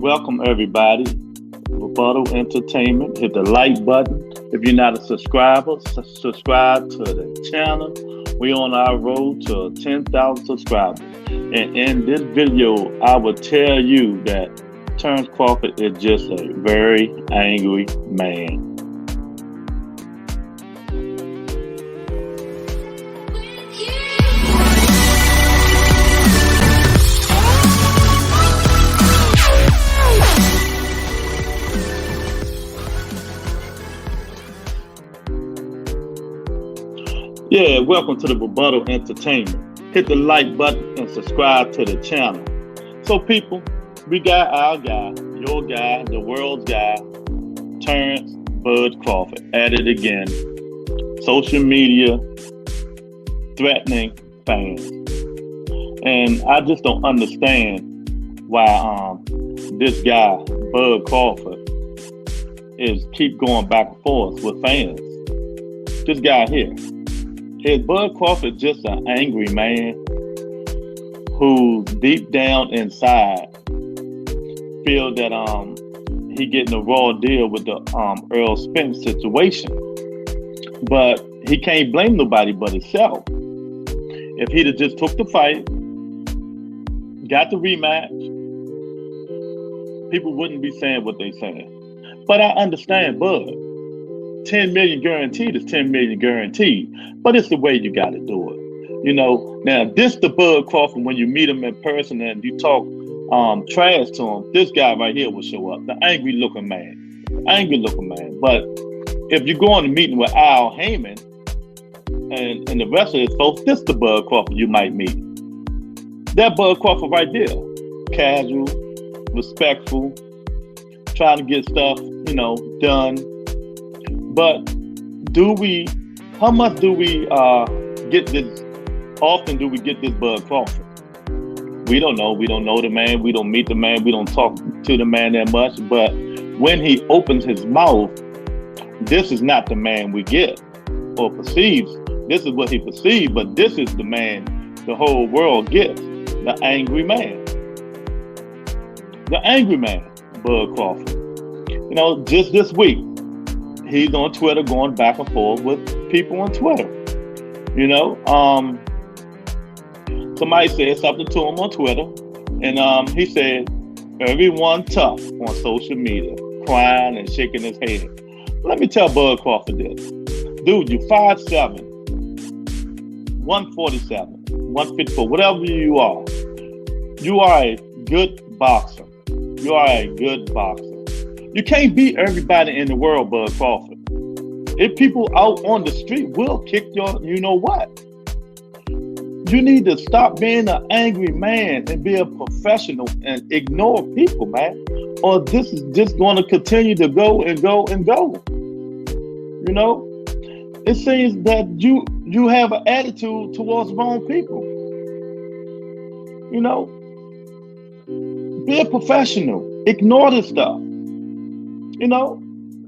Welcome everybody. Rebuttal Entertainment. Hit the like button. If you're not a subscriber, subscribe to the channel. We're on our road to 10,000 subscribers. And in this video, I will tell you that Terence Crawford is just a very angry man. Yeah, welcome to the Rebuttal Entertainment. Hit the like button and subscribe to the channel. So people, we got our guy, your guy, the world's guy, Terence Bud Crawford, at it again. Social media threatening fans. And I just don't understand why this guy, Bud Crawford, is keep going back and forth with fans. This guy here. Is Bud Crawford just an angry man who deep down inside feel that he getting a raw deal with the Earl Spence situation? But he can't blame nobody but himself. If he'd have just took the fight, got the rematch, people wouldn't be saying what they saying. But I understand Bud. 10 million guaranteed is 10 million guaranteed, but it's the way you got to do it. You know, now this the Bud Crawford, when you meet him in person and you talk trash to him, this guy right here will show up, the angry looking man. But if you go on a meeting with Al Heyman and the rest of his folks, this the Bud Crawford you might meet. That Bud Crawford right there, casual, respectful, trying to get stuff, done. But how much do we get this, often do we get this Bud Crawford? We don't know. We don't know the man. We don't meet the man. We don't talk to the man that much. But when he opens his mouth, this is not the man we get or perceives. This is what he perceives, but this is the man the whole world gets. The angry man. The angry man, Bud Crawford. Just this week, he's on Twitter going back and forth with people on Twitter. Somebody said something to him on Twitter, and he said, everyone tough on social media, crying and shaking his head. Let me tell Bud Crawford this. Dude, you're 5'7", 147, 154, whatever you are. You are a good boxer. You are a good boxer. You can't beat everybody in the world, Bud Crawford. If people out on the street will kick your, you know what? You need to stop being an angry man and be a professional and ignore people, man. Or this is just going to continue to go and go and go. It seems that you have an attitude towards wrong people. Be a professional. Ignore this stuff.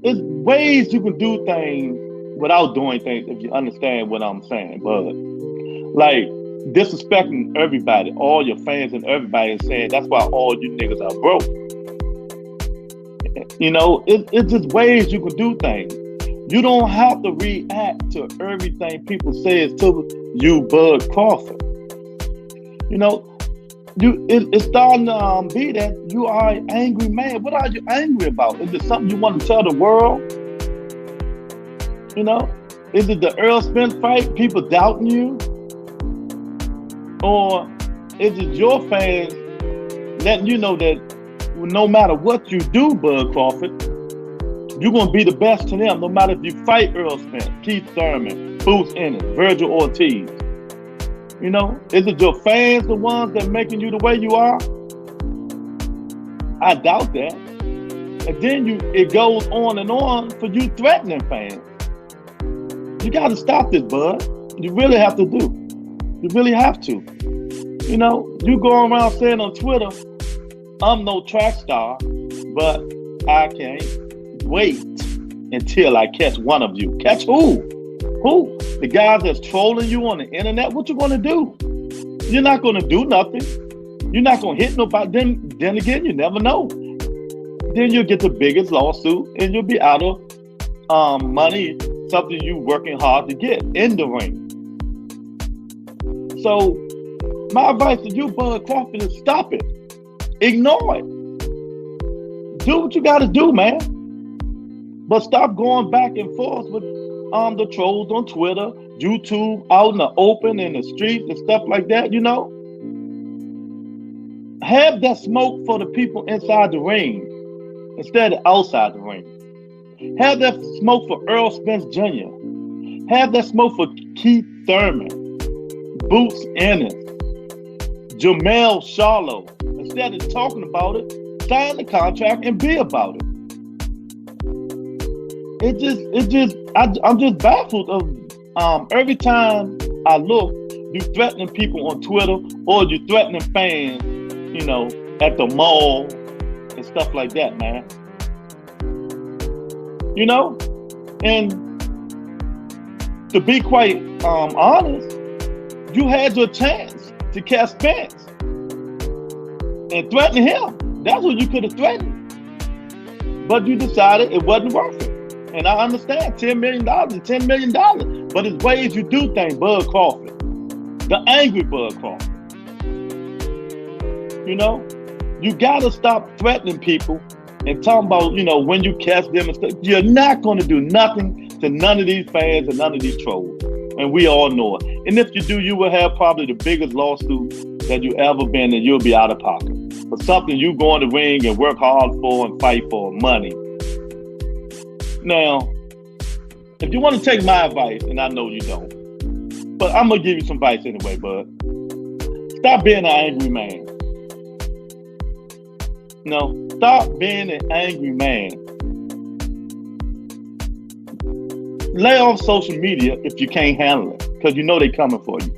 There's ways you can do things without doing things, if you understand what I'm saying. But like disrespecting everybody, all your fans and everybody, and saying that's why all you niggas are broke. It's just ways you can do things. You don't have to react to everything people say to you, Bud Crawford. It's starting to be that you are an angry man. What are you angry about? Is it something you want to tell the world? Is it the Earl Spence fight, people doubting you? Or is it your fans letting you know that no matter what you do, Bud Crawford, you're going to be the best to them, no matter if you fight Earl Spence, Keith Thurman, Boots Ennis, Virgil Ortiz? Is it your fans the ones that making you the way you are? I doubt that. And then it goes on and on for you threatening fans. You got to stop this, Bud. You really have to do. You really have to. You go around saying on Twitter, I'm no track star, but I can't wait until I catch one of you. Catch who? Who? The guys that's trolling you on the internet? What you gonna do? You're not gonna do nothing. You're not gonna hit nobody. Then again, you never know. then you'll get the biggest lawsuit and you'll be out of money, something you working hard to get in the ring. So my advice to you, Bud Crawford, is stop it. Ignore it. Do what you got to do, man. But stop going back and forth with the trolls on Twitter, YouTube, out in the open, in the streets and stuff like that, you know. Have that smoke for the people inside the ring instead of outside the ring. Have that smoke for Earl Spence Jr. Have that smoke for Keith Thurman, Boots Ennis, Jamel Charlo. Instead of talking about it, sign the contract and be about it. I'm just baffled of every time I look, you threatening people on Twitter or you threatening fans, you know, at the mall and stuff like that, man. You know? And to be quite honest, you had your chance to catch Spence and threaten him. That's what you could have threatened. But you decided it wasn't worth it. And I understand $10 million is $10 million. But it's ways you do things, Bud Crawford. The angry Bud Crawford. You know? You gotta stop threatening people and talking about, you know, when you catch them and stuff. You're not gonna do nothing to none of these fans and none of these trolls. And we all know it. And if you do, you will have probably the biggest lawsuit that you ever been, and you'll be out of pocket. For something you go in the ring and work hard for and fight for, money. Now, if you want to take my advice, and I know you don't, but I'm going to give you some advice anyway, bud. Stop being an angry man. No, stop being an angry man. Lay off social media if you can't handle it, because you know they're coming for you.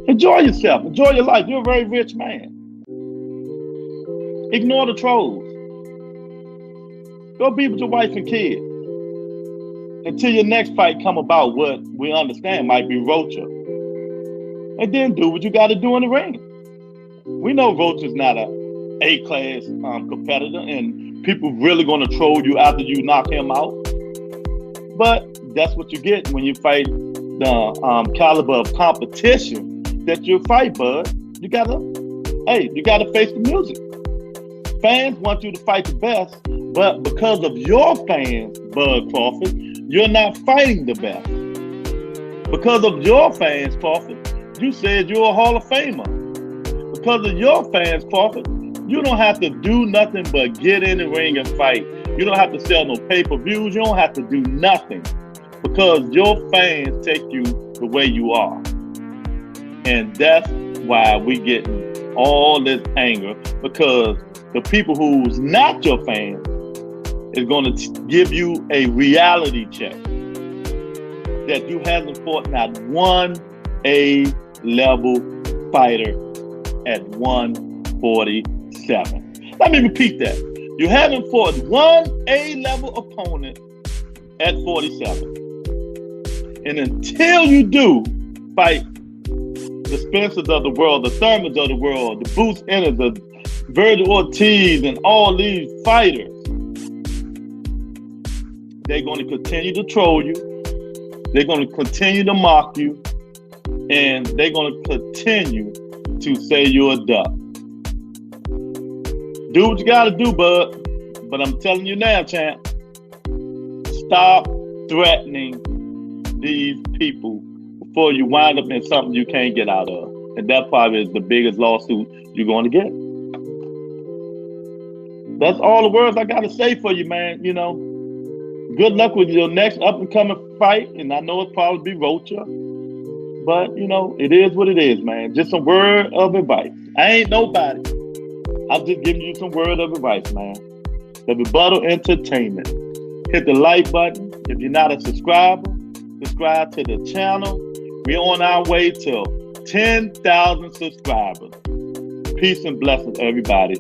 Enjoy yourself. Enjoy your life. You're a very rich man. Ignore the trolls. Go be with your wife and kids until your next fight come about, what we understand might be Rocha. And then do what you got to do in the ring. We know Rocha's not a A-class competitor, and people really going to troll you after you knock him out. But that's what you get when you fight the caliber of competition that you fight, bud. You gotta face the music. Fans want you to fight the best, but because of your fans, Bud Crawford, you're not fighting the best. Because of your fans, Crawford, you said you're a Hall of Famer. Because of your fans, Crawford, you don't have to do nothing but get in the ring and fight. You don't have to sell no pay-per-views. You don't have to do nothing because your fans take you the way you are. And that's why we getting all this anger, because the people who's not your fans is going to give you a reality check that you haven't fought not one A-level fighter at 147. Let me repeat that. You haven't fought one A-level opponent at 47. And until you do fight the Spencers of the world, the Thurmans of the world, the Boots Ennis, the Virgil Ortiz, and all these fighters, they're going to continue to troll you. They're going to continue to mock you. And they're going to continue to say you're a duck. Do what you got to do, bud. But I'm telling you now, champ, stop threatening these people before you wind up in something you can't get out of. And that probably is the biggest lawsuit you're going to get. That's all the words I got to say for you, man. You know, good luck with your next up-and-coming fight. And I know it's probably be Rocha. But, you know, it is what it is, man. Just some word of advice. I ain't nobody. I'm just giving you some word of advice, man. The Rebuttal Entertainment. Hit the like button. If you're not a subscriber, subscribe to the channel. We're on our way to 10,000 subscribers. Peace and blessings, everybody.